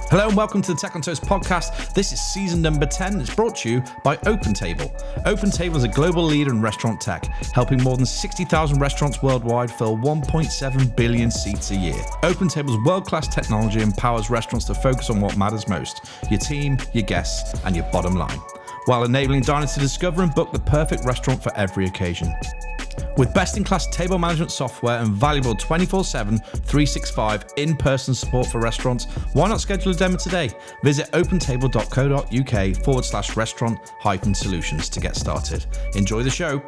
Hello and welcome to the Tech on Toast podcast. This is season number 10. It's brought to you by OpenTable. OpenTable is a global leader in restaurant tech, helping more than 60,000 restaurants worldwide fill 1.7 billion seats a year. OpenTable's world-class technology empowers restaurants to focus on what matters most: your team, your guests, and your bottom line, while enabling diners to discover and book the perfect restaurant for every occasion. With best-in-class table management software and valuable 24/7, 365 in-person support for restaurants, why not schedule a demo today? Visit opentable.co.uk/restaurant-solutions to get started. Enjoy the show.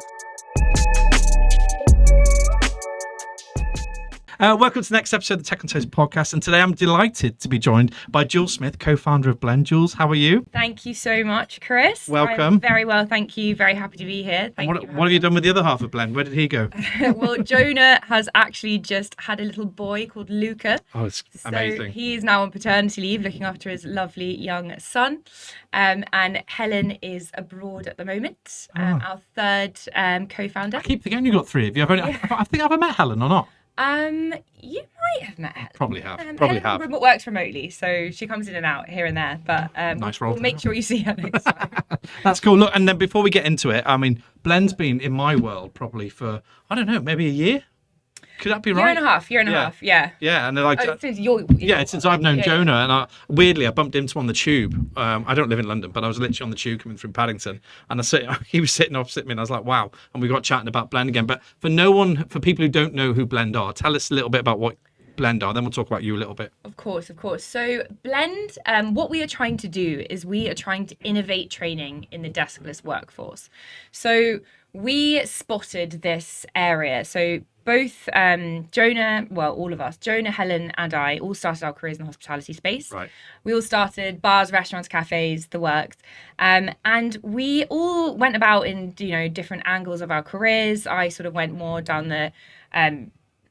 Welcome to the next episode of the Tech on Toast podcast, and today I'm delighted to be joined by Jules Smith, co-founder of Blend. Jules, how are you? Thank you so much, Chris. Welcome. I'm very well, thank you. Very happy to be here. What have you done with the other half of Blend? Where did he go? Well, Jonah has actually just had a little boy called Luca. Oh, it's amazing. He is now on paternity leave, looking after his lovely young son. And Helen is abroad at the moment, our third co-founder. I keep forgetting you got three of you. I think I've met Helen or not. You might have met Helen. Probably have. Helen works remotely, so she comes in and out here and there. But nice role. We'll make sure you see her next time. That's cool. Look, and then before we get into it, I mean, Blend's been in my world probably for, I don't know, maybe a year. Could that be right? Year and a half, yeah. Yeah, and they're like, since I've known yeah, Jonah, and weirdly I bumped into him on the tube. I don't live in London, but I was literally on the tube coming through Paddington, and he was sitting opposite me, and I was like, wow. And we got chatting about Blend again. But for people who don't know who Blend are, tell us a little bit about what Blend are, then we'll talk about you a little bit. Of course. So Blend, what we are trying to do is we are trying to innovate training in the deskless workforce. So we spotted this area. So both Jonah, Helen and I all started our careers in the hospitality space. Right. We all started bars, restaurants, cafes, the works. And we all went about in, different angles of our careers. I sort of went more down the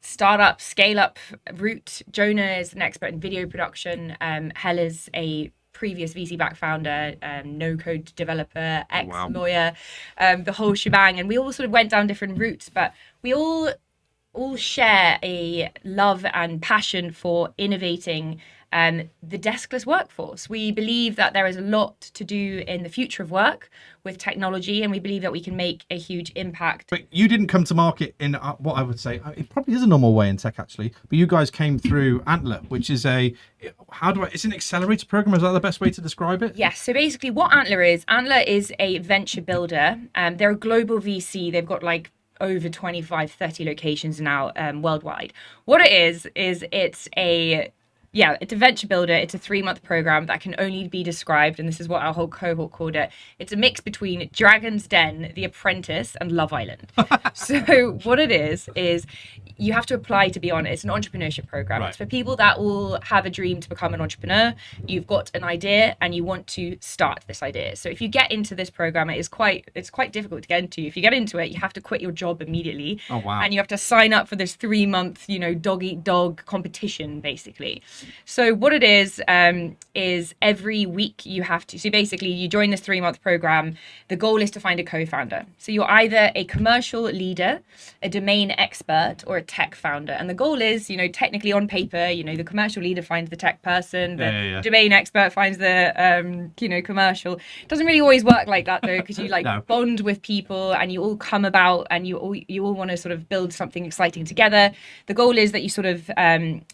startup, scale-up route. Jonah is an expert in video production. Hel is a previous VC-backed founder, no-code developer, ex-lawyer, the whole shebang. And we all sort of went down different routes, but we all share a love and passion for innovating the deskless workforce. We believe that there is a lot to do in the future of work with technology, and we believe that we can make a huge impact. But you didn't come to market in what I would say, it probably is a normal way in tech actually, but you guys came through Antler, which is it's an accelerator program. Is that the best way to describe it? Yes. So basically what Antler is a venture builder. They're a global VC. They've got like over 25, 30 locations now worldwide. What it is it's a venture builder. It's a 3-month program that can only be described, and this is what our whole cohort called it. It's a mix between Dragon's Den, The Apprentice, and Love Island. So what it is you have to apply to be on it. It's an entrepreneurship program. Right. It's for people that all have a dream to become an entrepreneur. You've got an idea and you want to start this idea. So if you get into this program, it's quite difficult to get into. If you get into it, you have to quit your job immediately. Oh, wow. And you have to sign up for this 3-month, dog eat dog competition, basically. So what it is every week you have to. So basically, you join this 3-month program. The goal is to find a co-founder. So you're either a commercial leader, a domain expert, or a tech founder. And the goal is, technically on paper, the commercial leader finds the tech person, the domain expert finds the, commercial. It doesn't really always work like that though, because you bond with people and you all come about and you all want to sort of build something exciting together. The goal is that you sort of,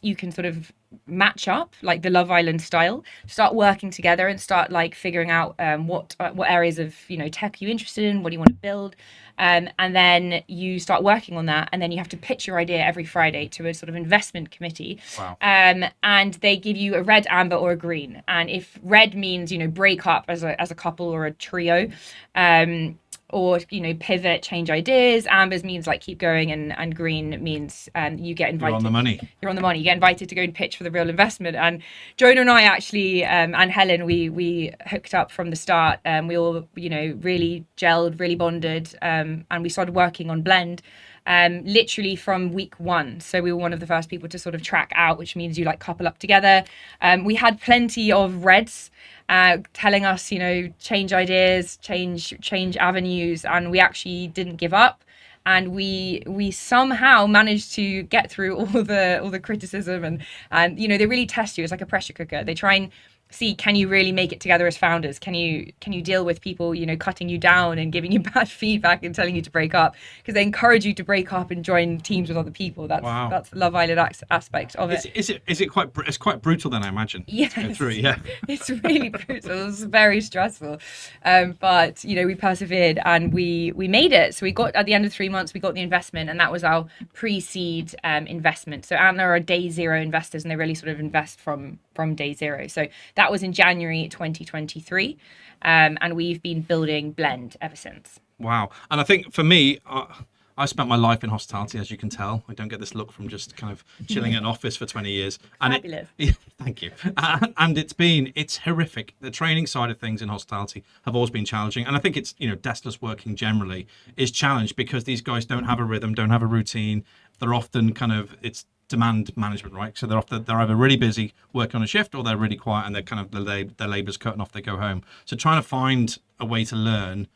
you can sort of match up like the Love Island style, start working together and start like figuring out what areas of tech you're interested in, what do you want to build, and then you start working on that, and then you have to pitch your idea every Friday to a sort of investment committee. Wow. And they give you a red, amber, or a green, and if red means break up as a couple or a trio, or pivot, change ideas. Ambers means like keep going, and green means you get invited. You're on the money. You get invited to go and pitch for the real investment. And Jonah and I actually, and Helen, we hooked up from the start. We all really gelled, really bonded, and we started working on Blend literally from week 1. So we were one of the first people to sort of track out, which means you couple up together. We had plenty of reds telling us, change ideas, change avenues, and we actually didn't give up. and we somehow managed to get through all the criticism, and they really test you. It's like a pressure cooker. They try and see, can you really make it together as founders? Can you deal with people cutting you down and giving you bad feedback and telling you to break up, because they encourage you to break up and join teams with other people. That's the Love Island aspect of it. Is it quite it's quite brutal then, I imagine? Yes. To go through it, yeah. It's really brutal. It's very stressful, but we persevered and we made it. So we got, at the end of 3 months, we got the investment, and that was our pre-seed investment. So Antler are day zero investors, and they really sort of invest from day zero. So that was in January 2023, and we've been building Blend ever since. Wow. And I think for me, I spent my life in hospitality, as you can tell. I don't get this look from just kind of chilling in an office for 20 years. And Fabulous. Thank you. And it's horrific. The training side of things in hospitality have always been challenging. And I think it's, deskless working generally is challenged because these guys don't have a rhythm, don't have a routine. They're often it's demand management, right? So they're either really busy working on a shift, or they're really quiet and they're kind of their labor's cutting off, they go home. So trying to find a way to learn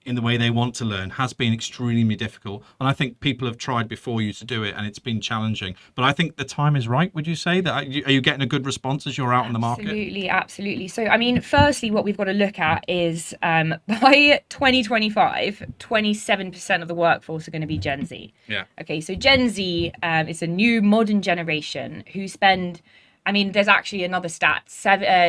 in the way they want to learn has been extremely difficult, and I think people have tried before you to do it, and it's been challenging. But I think the time is right. Would you say that? Are you getting a good response as you're out in the market? Absolutely. So I mean, firstly, what we've got to look at is by 2025, 27% of the workforce are going to be Gen Z. Yeah. Okay, so Gen Z is a new modern generation who spend, I mean, there's actually another stat.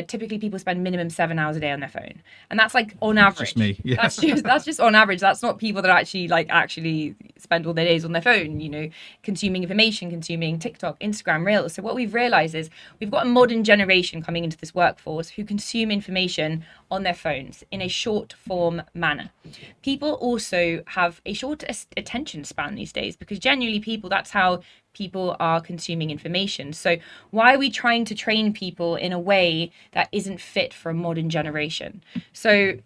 Typically, people spend minimum 7 hours a day on their phone, and that's like on average. Just me. Yeah. That's just on average. That's not people that actually spend all their days on their phone. Consuming information, consuming TikTok, Instagram, Reels. So what we've realized is we've got a modern generation coming into this workforce who consume information on their phones in a short form manner. People also have a short attention span these days, because genuinely that's how people are consuming information. So why are we trying to train people in a way that isn't fit for a modern generation? So,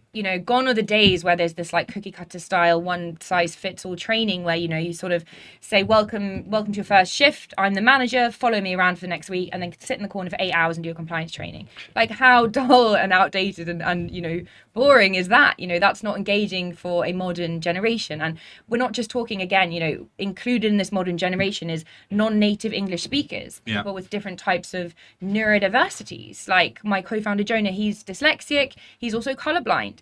gone are the days where there's this like cookie cutter style, one size fits all training where, you sort of say, welcome to your first shift. I'm the manager, follow me around for the next week, and then sit in the corner for 8 hours and do a compliance training. Like, how dull and outdated and boring is that? That's not engaging for a modern generation. And we're not just talking, again, included in this modern generation is non-native English speakers, people with different types of neurodiversities. Like my co-founder Jonah, he's dyslexic, he's also colorblind.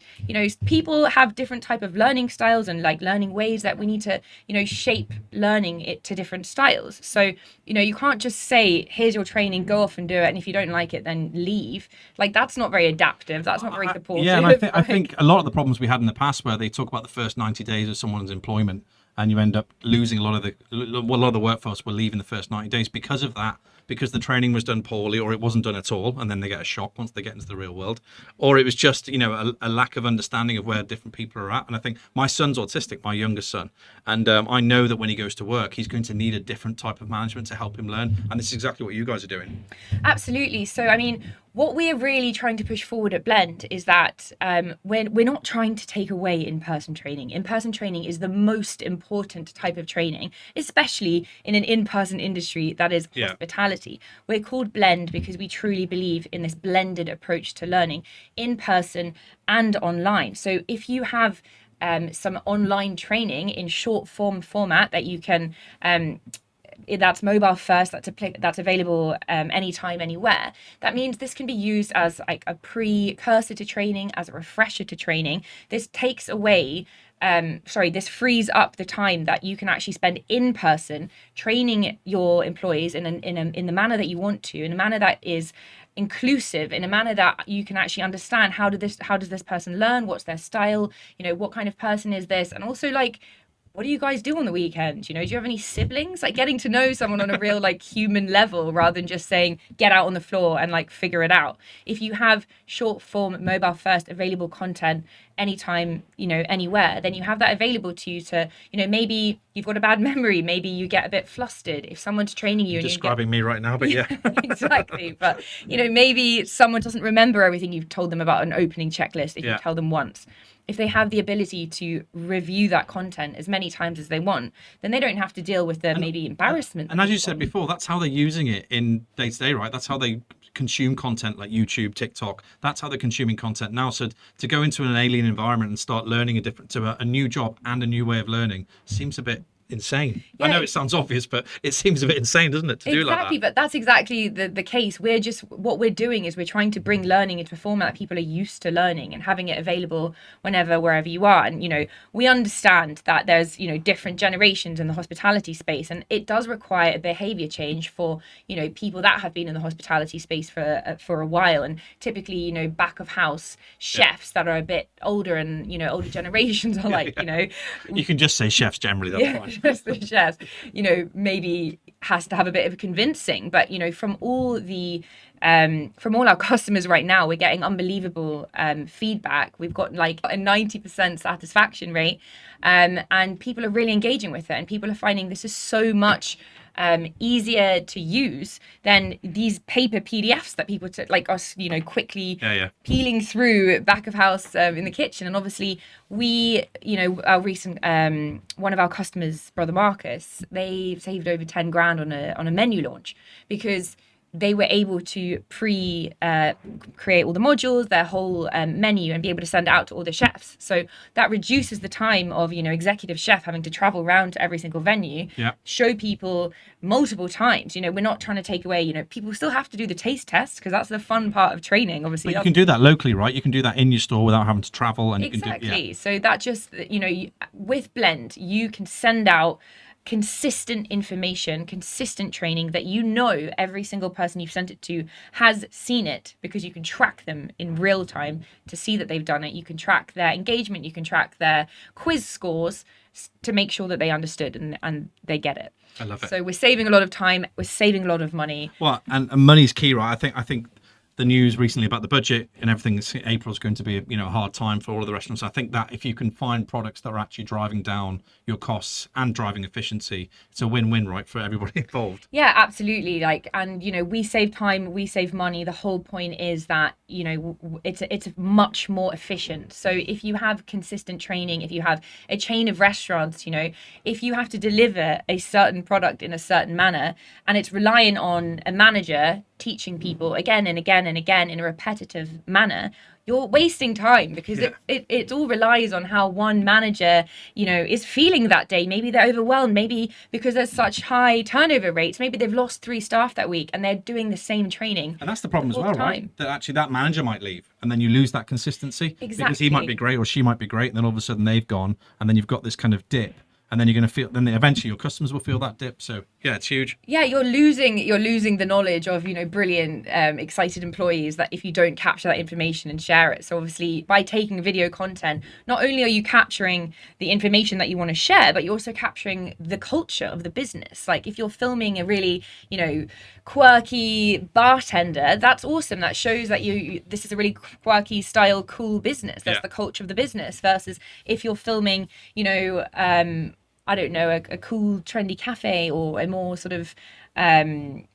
People have different type of learning styles and like learning ways that we need to shape learning it to different styles. So you can't just say, here's your training, go off and do it, and if you don't like it then leave. Like, that's not very adaptive, that's not very supportive. Yeah, and I think a lot of the problems we had in the past, where they talk about the first 90 days of someone's employment, and you end up losing a lot of the workforce will leave in the first 90 days because of that, because the training was done poorly, or it wasn't done at all, and then they get a shock once they get into the real world, or it was just a lack of understanding of where different people are at. And I think my son's autistic, my youngest son, and I know that when he goes to work, he's going to need a different type of management to help him learn, and this is exactly what you guys are doing. Absolutely. So I mean, what we're really trying to push forward at Blend is that we're not trying to take away in-person training. In-person training is the most important type of training, especially in an in-person industry that is hospitality. We're called Blend because we truly believe in this blended approach to learning, in person and online. So if you have some online training in short form format that you can that's mobile first, that's available anytime, anywhere. That means this can be used as like a precursor to training, as a refresher to training. This takes away, this frees up the time that you can actually spend in person training your employees in the manner that you want to, in a manner that is inclusive, in a manner that you can actually understand how does this person learn, what's their style, what kind of person is this, and also like, what do you guys do on the weekend? Do you have any siblings? Like, getting to know someone on a real like human level, rather than just saying, get out on the floor and like figure it out. If you have short form, mobile first, available content anytime, anywhere, then you have that available to you to, maybe you've got a bad memory, maybe you get a bit flustered if someone's training you. You're describing me right now, but yeah. Exactly. But, maybe someone doesn't remember everything you've told them about an opening checklist if you tell them once. If they have the ability to review that content as many times as they want, then they don't have to deal with the maybe embarrassment. And as you said before, that's how they're using it in day-to-day, right? That's how they consume content like YouTube, TikTok. That's how they're consuming content now. So to go into an alien environment and start learning a new job and a new way of learning seems a bit insane. I know it sounds obvious, but it seems a bit insane, doesn't it, to do like that? Exactly, but that's exactly the case. What we're doing is we're trying to bring learning into a format that people are used to learning and having it available whenever, wherever you are. And, we understand that there's, different generations in the hospitality space, and it does require a behavior change for, people that have been in the hospitality space for a while. And typically, back of house chefs that are a bit older and, older generations are like, You can just say chefs generally, that's fine. Just the chefs, maybe has to have a bit of a convincing, but from all our customers right now, we're getting unbelievable feedback. We've got like a 90% satisfaction rate, and people are really engaging with it, and people are finding this is so much easier to use than these paper PDFs that people took, like us, quickly peeling through back of house in the kitchen. And obviously we, our recent, one of our customers, Brother Marcus, they saved over 10 grand on a menu launch because they were able to create all the modules, their whole menu, and be able to send it out to all the chefs. So that reduces the time of, executive chef having to travel around to every single venue, show people multiple times. We're not trying to take away, people still have to do the taste test because that's the fun part of training, obviously. But you can do that locally, right? You can do that in your store without having to travel. And Exactly. You can do, So that just, with Blend, you can send out consistent information, consistent training that every single person you've sent it to has seen it, because you can track them in real time to see that they've done it. You can track their engagement, you can track their quiz scores to make sure that they understood and they get it. I love it. So we're saving a lot of time, we're saving a lot of money. Well, and money's key, right? I think the news recently about the budget and everything, April's going to be a hard time for all of the restaurants. I think that if you can find products that are actually driving down your costs and driving efficiency, it's a win-win, right, for everybody involved. Yeah, absolutely. We save time, we save money. The whole point is that it's much more efficient. So if you have consistent training, if you have a chain of restaurants, if you have to deliver a certain product in a certain manner, and it's reliant on a manager teaching people again and again and again in a repetitive manner, you're wasting time, because it all relies on how one manager, is feeling that day. Maybe they're overwhelmed, maybe because there's such high turnover rates, maybe they've lost 3 staff that week and they're doing the same training. And that's the problem as well, right? That actually that manager might leave and then you lose that consistency. Exactly. Because he might be great or she might be great, and then all of a sudden they've gone, and then you've got this kind of dip. And then you're going to feel, then eventually your customers will feel that dip. So yeah, it's huge. Yeah, you're losing the knowledge of, brilliant, excited employees, that if you don't capture that information and share it. So obviously by taking video content, not only are you capturing the information that you want to share, but you're also capturing the culture of the business. Like if you're filming a really, quirky bartender, that's awesome. That shows that this is a really quirky style, cool business. That's the culture of the business. Versus if you're filming, I don't know, a cool trendy cafe, or a more sort of, fine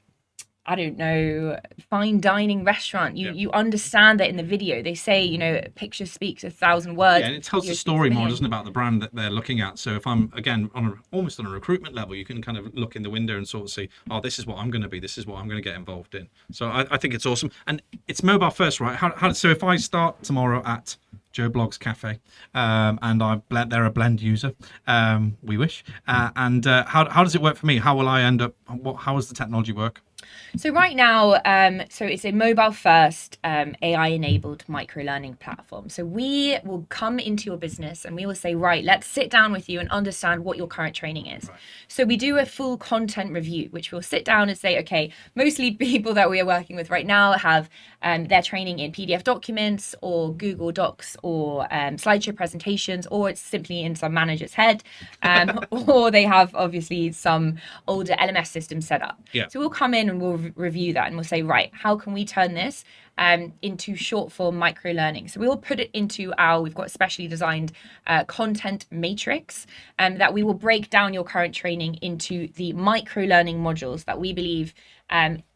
dining restaurant. You understand that in the video. They say, picture speaks 1,000 words. Yeah, and it tells the story more, doesn't it, about the brand that they're looking at. So if I'm, again, almost on a recruitment level, you can kind of look in the window and sort of see, oh, this is what I'm going to be. This is what I'm going to get involved in. So I think it's awesome. And it's mobile first, right? So if I start tomorrow at Joe Blogs Cafe, and they're a Blend user, we wish. And how does it work for me? How will I end up? How does the technology work? So right now, so it's a mobile first AI enabled micro learning platform. So we will come into your business and we will say, right, let's sit down with you and understand what your current training is. Right. So we do a full content review, which we'll sit down and say, okay, mostly people that we are working with right now have their training in PDF documents or Google Docs or slideshow presentations, or it's simply in some manager's head, or they have obviously some older LMS system set up. Yeah. So we'll come in and we'll review that and we'll say, right, how can we turn this into short form micro learning. So we will put it into we've got a specially designed content matrix that we will break down your current training into the micro learning modules that we believe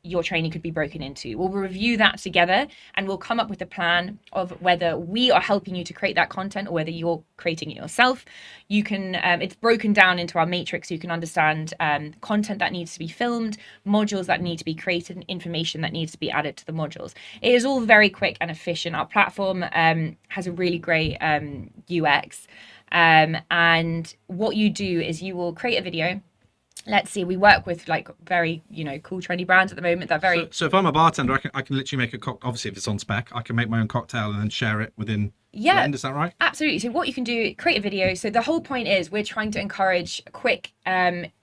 your training could be broken into. We'll review that together and we'll come up with a plan of whether we are helping you to create that content or whether you're creating it yourself. You can, it's broken down into our matrix so you can understand content that needs to be filmed, modules that need to be created, and information that needs to be added to the modules. It is all very quick and efficient. Our platform has a really great UX. And what you do is you will create a video. Let's see, we work with like very, cool, trendy brands at the moment that very... So if I'm a bartender, I can literally make a cocktail. Obviously, if it's on spec, I can make my own cocktail and then share it within... Yeah, is that right? Absolutely. So what you can do, create a video. So the whole point is we're trying to encourage quick,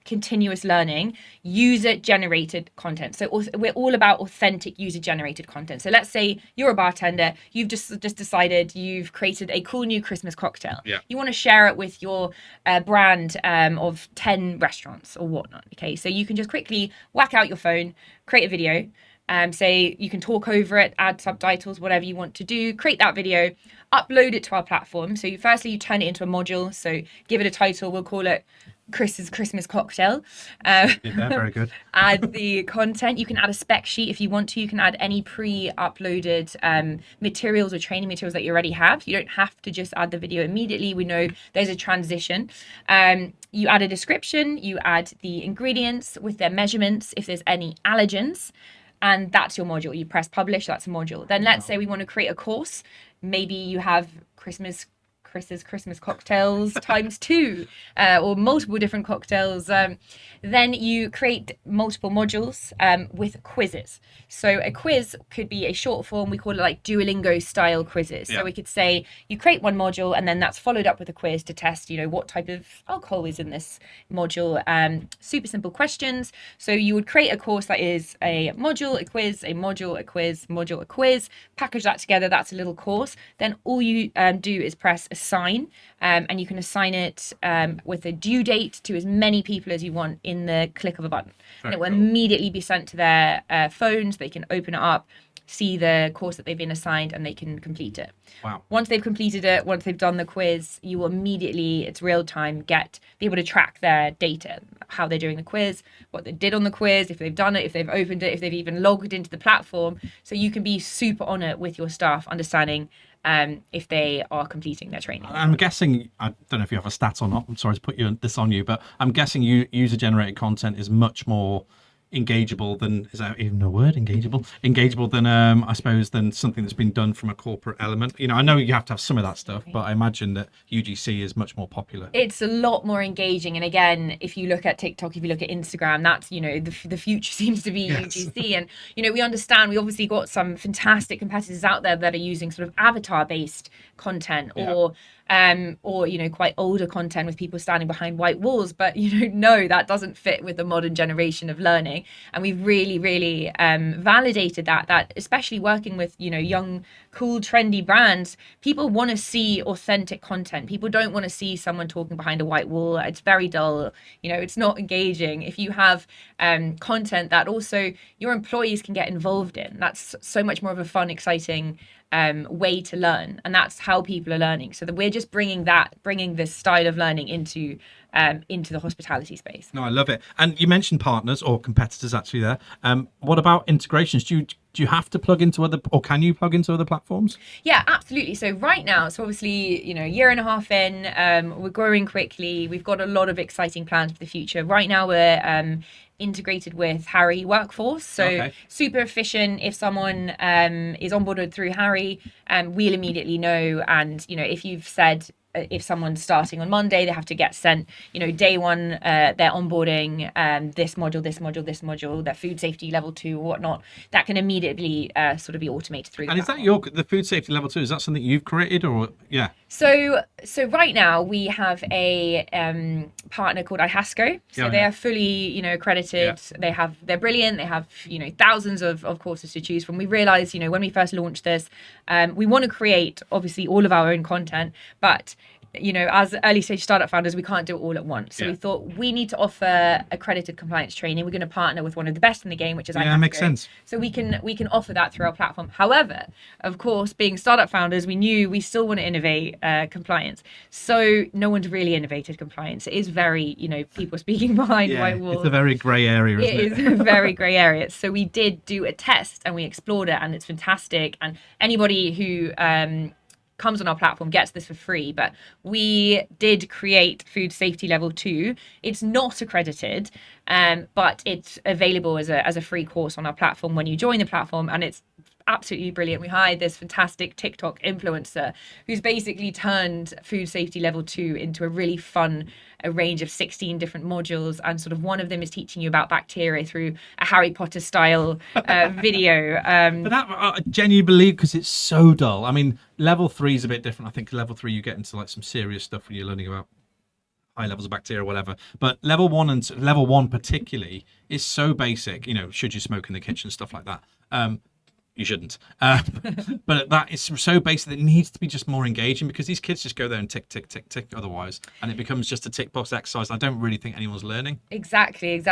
continuous learning, user-generated content. So we're all about authentic user-generated content. So let's say you're a bartender, you've just decided you've created a cool new Christmas cocktail. Yeah. You want to share it with your brand of 10 restaurants or whatnot. Okay, so you can just quickly whack out your phone, create a video. Say you can talk over it, add subtitles, whatever you want to do, create that video, upload it to our platform. So firstly, you turn it into a module. So give it a title. We'll call it Chris's Christmas Cocktail. Very good. Add the content. You can add a spec sheet if you want to. You can add any pre-uploaded materials or training materials that you already have. You don't have to just add the video immediately. We know there's a transition. You add a description. You add the ingredients with their measurements, if there's any allergens. And that's your module. You press publish, that's a module. Then let's say we want to create a course. Maybe you have Chris's Christmas cocktails times 2 or multiple different cocktails. Then you create multiple modules with quizzes. So a quiz could be a short form. We call it like Duolingo style quizzes. Yeah. So we could say you create one module and then that's followed up with a quiz to test, what type of alcohol is in this module. Super simple questions. So you would create a course that is a module, a quiz, a module, a quiz, module, a quiz, package that together. That's a little course. Then all you do is press assign, and you can assign it with a due date to as many people as you want in the click of a button. And it will immediately be sent to their phones. They can open it up, see the course that they've been assigned, and they can complete it. Wow. Once they've completed it, once they've done the quiz, you will immediately, it's real time, be able to track their data, how they're doing the quiz, what they did on the quiz, if they've done it, if they've opened it, if they've even logged into the platform. So you can be super on it with your staff, understanding if they are completing their training. I'm guessing, I don't know if you have a stat or not, I'm sorry to put this on you, but I'm guessing user-generated content is much more engageable than, is that even a word, engageable than I suppose than something that's been done from a corporate element. I know you have to have some of that stuff, but I imagine that UGC is much more popular. It's a lot more engaging, and again, if you look at TikTok, if you look at Instagram, that's the future seems to be UGC. And we understand, we obviously got some fantastic competitors out there that are using sort of avatar based content or quite older content with people standing behind white walls, but no, that doesn't fit with the modern generation of learning. And we've really validated that especially working with young, cool, trendy brands, people want to see authentic content. People don't want to see someone talking behind a white wall. It's very dull. It's not engaging. If you have content that also your employees can get involved in, that's so much more of a fun, exciting way to learn, and that's how people are learning. So that we're just bringing this style of learning into the hospitality space. No, I love it. And you mentioned partners or competitors actually there. What about integrations? Do you have to plug into other, or can you plug into other platforms? Yeah, absolutely. So right now, obviously, a year and a half in, we're growing quickly. We've got a lot of exciting plans for the future. Right now, we're integrated with Harry Workforce. So super efficient. If someone is onboarded through Harry, we'll immediately know. And, if you've said, if someone's starting on Monday, they have to get sent, day one, their onboarding, this module, their food safety level 2 or whatnot, that can immediately sort of be automated through. And is that the food safety level 2? Is that something you've created or? Yeah. So right now we have a partner called iHasco. So they are fully, accredited. Yeah. They're brilliant. They have, thousands of courses to choose from. We realized, when we first launched this, we want to create obviously all of our own content, but as early stage startup founders, we can't do it all at once. So Yeah. we thought we need to offer accredited compliance training. We're going to partner with one of the best in the game, which is Yeah, makes sense. So we can offer that through our platform. However, of course, being startup founders, we knew we still want to innovate compliance. So no one's really innovated compliance. It is very, people speaking behind white walls. It's a very grey area, isn't it? It is a very grey area. So we did do a test and we explored it, and it's fantastic. And anybody who comes on our platform gets this for free. But we did create food safety level 2. It's not accredited, but it's available as a free course on our platform when you join the platform, and it's absolutely brilliant. We hired this fantastic TikTok influencer who's basically turned food safety level 2 into a really fun range of 16 different modules, and sort of one of them is teaching you about bacteria through a Harry Potter style video. But that I genuinely believe, because it's so dull. I mean, level 3 is a bit different. I think level 3 you get into like some serious stuff when you're learning about high levels of bacteria or whatever. But level 1 and level 1 particularly is so basic. Should you smoke in the kitchen, stuff like that. You shouldn't. But that is so basic that it needs to be just more engaging, because these kids just go there and tick, tick, tick, tick otherwise. And it becomes just a tick box exercise. I don't really think anyone's learning. Exactly.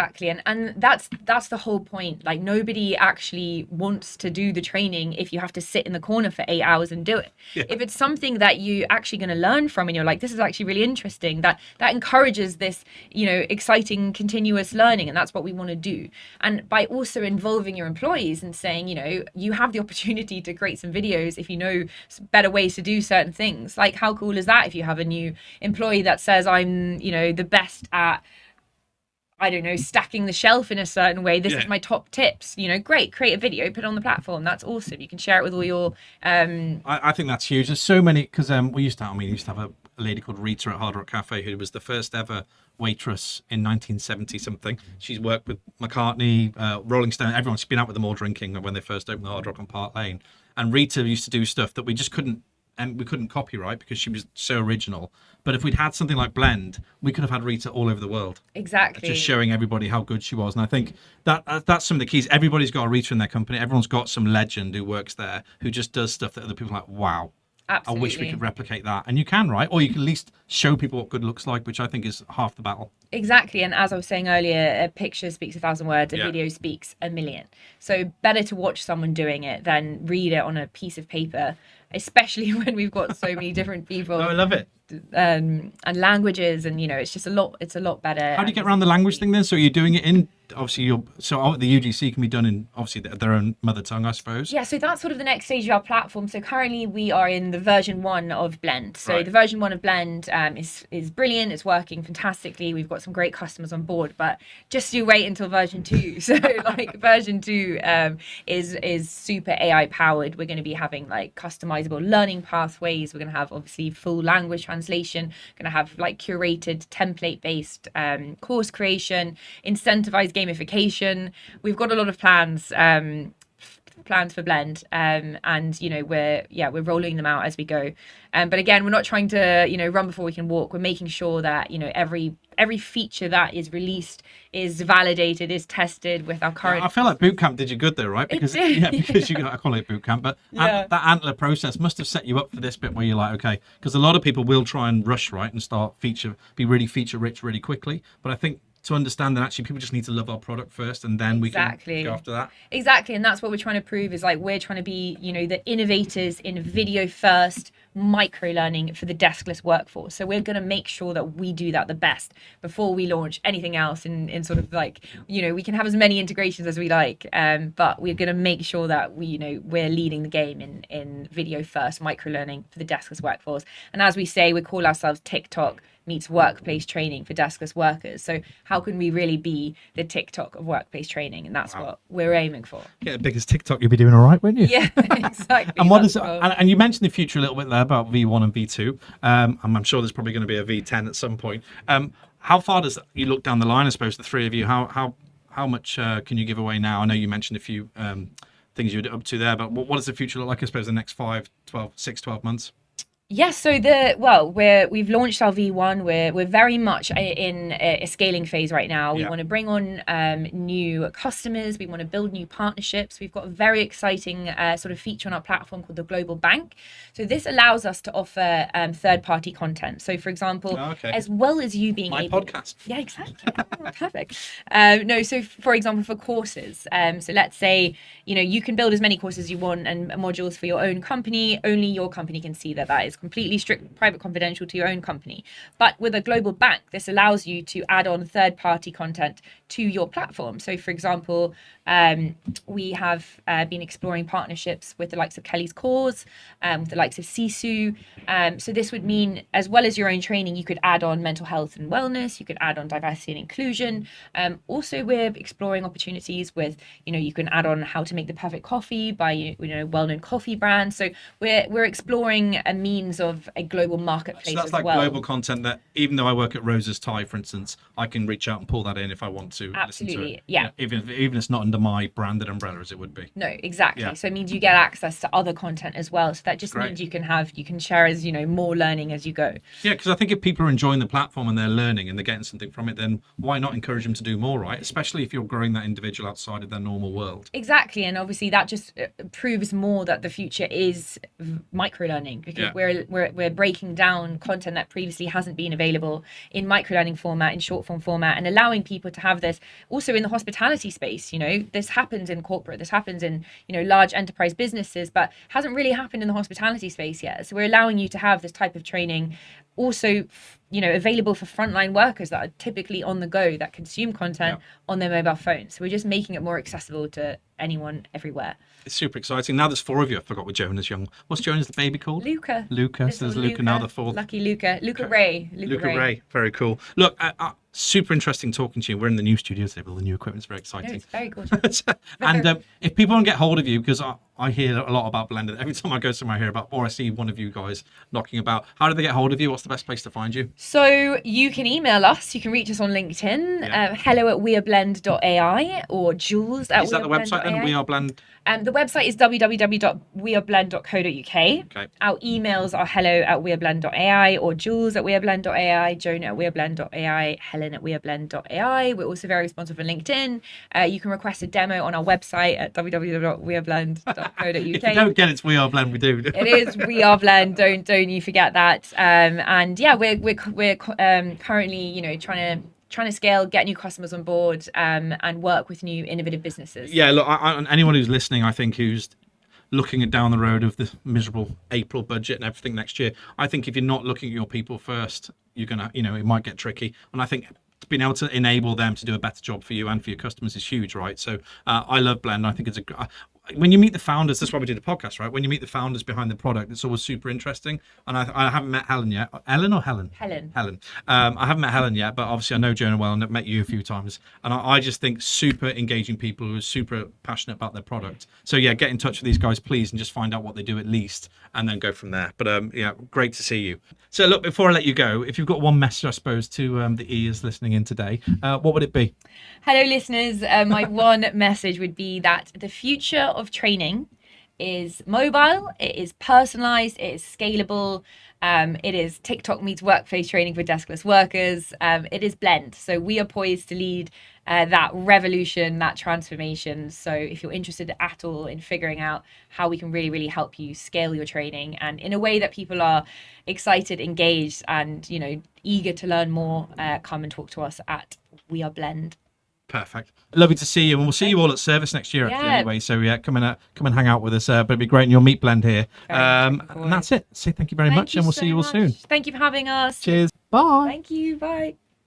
And that's the whole point. Like, nobody actually wants to do the training if you have to sit in the corner for 8 hours and do it. Yeah. If it's something that you actually going to learn from and you're like, this is actually really interesting, that encourages this, exciting continuous learning. And that's what we want to do. And by also involving your employees and saying, you have the opportunity to create some videos if you know better ways to do certain things. Like, how cool is that if you have a new employee that says, I'm, the best at, I don't know, stacking the shelf in a certain way. This is my top tips. Great. Create a video, put it on the platform. That's awesome. You can share it with all your. I think that's huge. There's so many, because we used to have a lady called Rita at Hard Rock Cafe, who was the first ever waitress in 1970 something. She's worked with McCartney, Rolling Stone, everyone. She's been out with them all drinking when they first opened the Hard Rock on Park Lane. And Rita used to do stuff that we just couldn't. And we couldn't copyright because she was so original. But if we'd had something like Blend, we could have had Rita all over the world. Exactly. Just showing everybody how good she was. And I think that's some of the keys. Everybody's got a Rita in their company. Everyone's got some legend who works there, who just does stuff that other people are like, wow. Absolutely. I wish we could replicate that. And you can, right? Or you can at least show people what good looks like, which I think is half the battle. Exactly. And as I was saying earlier, a picture speaks 1,000 words, a video speaks 1,000,000. So better to watch someone doing it than read it on a piece of paper, especially when we've got so many different people. Oh, I love it. And languages, and it's just a lot better. How do you get around the language thing then? So you're doing it in, obviously the UGC can be done in obviously their own mother tongue, I suppose. Yeah, so that's sort of the next stage of our platform. So currently we are in the version 1 of Blend. So the version 1 of Blend is brilliant. It's working fantastically. We've got some great customers on board, but just you wait until version 2. So version 2 is super AI powered. We're going to be having customizable learning pathways. We're going to have obviously full language translation. Going to have curated template based course creation, incentivized gamification. We've got a lot of plans for Blend, and we're rolling them out as we go. But again, we're not trying to run before we can walk. We're making sure that every feature that is released is validated, is tested with our current. I feel like bootcamp did you good there, right? Because because I call it bootcamp, but that antler process must have set you up for this bit where you're like, okay, because a lot of people will try and rush right and start be really feature rich really quickly, but I think to understand that actually people just need to love our product first, and then we can go after that. Exactly, and that's what we're trying to prove is we're trying to be the innovators in video first micro learning for the deskless workforce. So we're going to make sure that we do that the best before we launch anything else in sort of we can have as many integrations as we like, but we're going to make sure that we're leading the game in video first micro learning for the deskless workforce. And as we say, we call ourselves TikTok meets workplace training for deskless workers. So how can we really be the TikTok of workplace training? And that's what we're aiming for. Get the biggest TikTok, you'll be doing all right, won't you? Yeah, exactly. And what is and you mentioned the future a little bit there about V1 and V2. I'm sure there's probably going to be a V10 at some point. How far does you look down the line, I suppose, the three of you? How much can you give away now? I know you mentioned a few things you're up to there, but what does the future look like, I suppose, the next 5, 12, 6, 12 months? Yes, so we've launched our V1. We're very much in a scaling phase right now. We Yeah. want to bring on new customers. We want to build new partnerships. We've got a very exciting sort of feature on our platform called the Global Bank. So this allows us to offer third-party content. So, for example, Okay. as well as you being My able, podcast. yeah, exactly, oh, perfect. No, so for example, for courses, so let's say you can build as many courses as you want and modules for your own company. Only your company can see that is completely strict, private, confidential to your own company. But with a global bank, this allows you to add on third-party content to your platform. So, for example, we have been exploring partnerships with the likes of Kelly's Cause, with the likes of Sisu. So this would mean, as well as your own training, you could add on mental health and wellness. You could add on diversity and inclusion. Also, we're exploring opportunities with, you can add on how to make the perfect coffee by well-known coffee brands. So we're exploring a means of a global marketplace. So that's as like well. global content that, even though I work at Rose's Thai, for instance, I can reach out and pull that in if I want to. Absolutely, listen to it. yeah. Even if it's not under my branded umbrella as it would be. No, exactly. Yeah. So it means you get access to other content as well. So that just Great. means you can share as more learning as you go. Yeah, because I think if people are enjoying the platform and they're learning and they're getting something from it, then why not encourage them to do more, right? Especially if you're growing that individual outside of their normal world. Exactly, and obviously that just proves more that the future is micro learning, because Yeah. we're breaking down content that previously hasn't been available in micro learning format, in short form format, and allowing people to have this also in the hospitality space. This happens in corporate, this happens in large enterprise businesses, but hasn't really happened in the hospitality space yet. So we're allowing you to have this type of training also available for frontline workers that are typically on the go, that consume content on their mobile phones. So we're just making it more accessible to anyone everywhere. It's super exciting. Now there's 4 of you. I forgot what Jonah's young. What's Jonah's the baby called? Luca. Luca. So there's Luca now, the 4th. Lucky Luca. Luca Ray. Luca Ray. Very cool. Look, super interesting talking to you. We're in the new studio today with all the new equipment. It's very exciting. No, it's very cool. And if people want to get hold of you, because I hear a lot about Blender. Every time I go somewhere, I hear about, or I see one of you guys knocking about. How do they get hold of you? What's the best place to find you? So you can email us. You can reach us on LinkedIn. hello@weareblend.ai or Jules at Is that the website then? We Are Blend. The website is www.weareblend.co.uk. Okay. Our emails are hello@weareblend.ai or Jules@weareblend.ai, Jonah@weareblend.ai, Helen@weareblend.ai. We're also very responsive on LinkedIn. You can request a demo on our website at www.weareblend.co.uk. If you don't get it's We Are Blend, we do. It is We Are Blend. Don't you forget that. And yeah, we're currently trying to scale, get new customers on board, and work with new innovative businesses. Yeah, look, anyone who's listening, I think, who's looking at down the road of the miserable April budget and everything next year, I think if you're not looking at your people first, you're gonna, it might get tricky. And I think being able to enable them to do a better job for you and for your customers is huge, right? So I love Blend. I think it's when you meet the founders, that's why we do the podcast, right? When you meet the founders behind the product, it's always super interesting. And I haven't met Helen yet. Ellen or Helen? Helen. I haven't met Helen yet, but obviously I know Jonah well and I've met you a few times. And I just think super engaging people who are super passionate about their product. So yeah, get in touch with these guys, please, and just find out what they do at least, and then go from there. But yeah, great to see you. So look, before I let you go, if you've got one message, I suppose, to the ears listening in today, what would it be? Hello, listeners. My one message would be that the future of training is mobile, it is personalized, it is scalable, it is TikTok meets workplace training for deskless workers, it is Blend. So we are poised to lead that revolution, that transformation. So if you're interested at all in figuring out how we can really, really help you scale your training and in a way that people are excited, engaged, and eager to learn more, come and talk to us at We Are Blend. Perfect. Lovely to see you, and we'll see you all at Service next year, actually, anyway. So yeah, come and hang out with us. But it'd be great, and you'll meet Blend here. And that's it. So thank you very much, and we'll see you all soon. Thank you for having us. Cheers. Bye. Thank you. Bye.